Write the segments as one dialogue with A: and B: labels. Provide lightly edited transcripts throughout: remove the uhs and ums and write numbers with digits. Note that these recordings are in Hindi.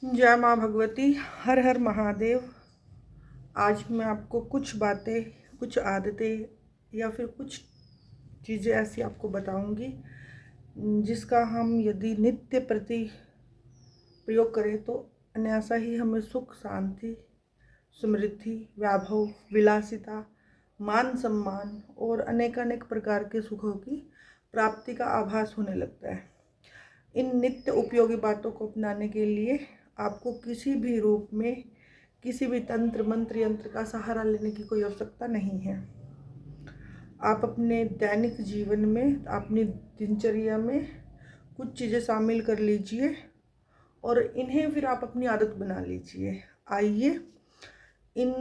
A: जय माँ भगवती। हर हर महादेव। आज मैं आपको कुछ बातें, कुछ आदतें या फिर कुछ चीज़ें ऐसी आपको बताऊंगी जिसका हम यदि नित्य प्रति प्रयोग करें तो अनायासा ही हमें सुख, शांति, समृद्धि, वैभव, विलासिता, मान सम्मान और अनेक प्रकार के सुखों की प्राप्ति का आभास होने लगता है। इन नित्य उपयोगी बातों को अपनाने के लिए आपको किसी भी रूप में किसी भी तंत्र मंत्र यंत्र का सहारा लेने की कोई आवश्यकता नहीं है। आप अपने दैनिक जीवन में, अपनी दिनचर्या में कुछ चीज़ें शामिल कर लीजिए और इन्हें फिर आप अपनी आदत बना लीजिए। आइए इन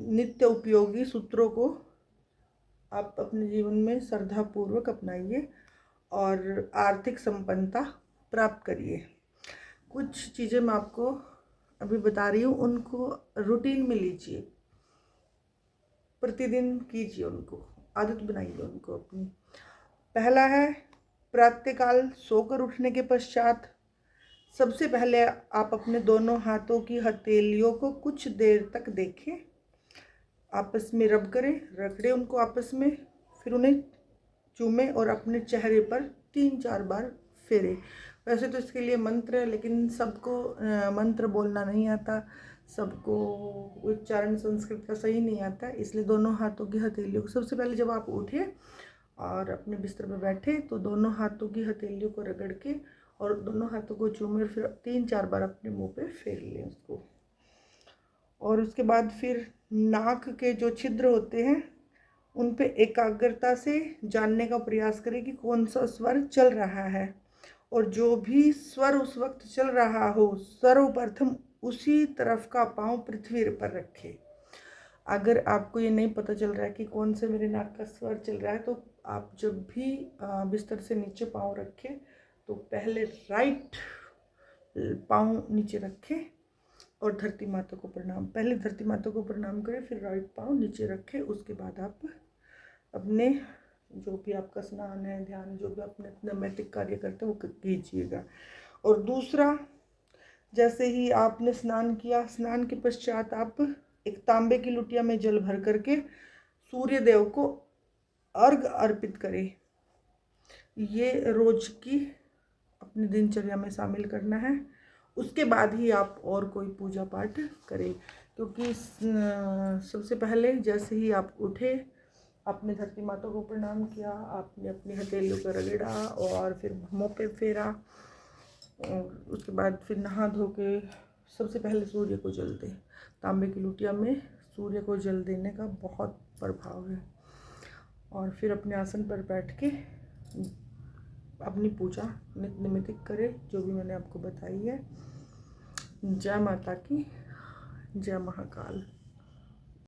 A: नित्य उपयोगी सूत्रों को आप अपने जीवन में श्रद्धापूर्वक अपनाइए और आर्थिक संपन्नता प्राप्त करिए। कुछ चीज़ें मैं आपको अभी बता रही हूँ, उनको रूटीन में लीजिए, प्रतिदिन कीजिए, उनको आदत बनाइए उनको अपनी। पहला है, प्रातःकाल सोकर उठने के पश्चात सबसे पहले आप अपने दोनों हाथों की हथेलियों को कुछ देर तक देखें, आपस में रब करें, रगड़ें उनको आपस में, फिर उन्हें चूमें और अपने चेहरे पर 3-4 बार फेरें। वैसे तो इसके लिए मंत्र है, लेकिन सबको मंत्र बोलना नहीं आता, सबको उच्चारण संस्कृत का सही नहीं आता, इसलिए दोनों हाथों की हथेलियों को सबसे पहले जब आप उठे और अपने बिस्तर पर बैठे तो दोनों हाथों की हथेलियों को रगड़ के और दोनों हाथों को चूमें और फिर 3-4 बार अपने मुंह पे फेर लें उसको। और उसके बाद फिर नाक के जो छिद्र होते हैं उन पे एकाग्रता से जानने का प्रयास करें कि कौन सा स्वर चल रहा है, और जो भी स्वर उस वक्त चल रहा हो सर्वप्रथम उसी तरफ का पाँव पृथ्वी पर रखें। अगर आपको ये नहीं पता चल रहा है कि कौन से मेरे नाक का स्वर चल रहा है तो आप जब भी बिस्तर से नीचे पाँव रखें तो पहले राइट पाँव नीचे रखें और धरती माता को प्रणाम, पहले धरती माता को प्रणाम करें, फिर राइट पाँव नीचे रखें। उसके बाद आप अपने जो भी आपका स्नान है, ध्यान, जो भी अपने नैमित्तिक कार्य करते हैं वो कीजिएगा। और दूसरा, जैसे ही आपने स्नान किया, स्नान के पश्चात आप एक तांबे की लुटिया में जल भर करके सूर्य देव को अर्घ अर्पित करें। ये रोज की अपनी दिनचर्या में शामिल करना है। उसके बाद ही आप और कोई पूजा पाठ करें, क्योंकि सबसे पहले जैसे ही आप उठे, आपने धरती माता को प्रणाम किया, आपने अपनी हथेलियों को रगड़ा और फिर मुँह पे फेरा, और उसके बाद फिर नहा धो के सबसे पहले सूर्य को जल दें। तांबे की लुटिया में सूर्य को जल देने का बहुत प्रभाव है। और फिर अपने आसन पर बैठ के अपनी पूजा निमित्तिक करें, जो भी मैंने आपको बताई है। जय माता की, जय महाकाल।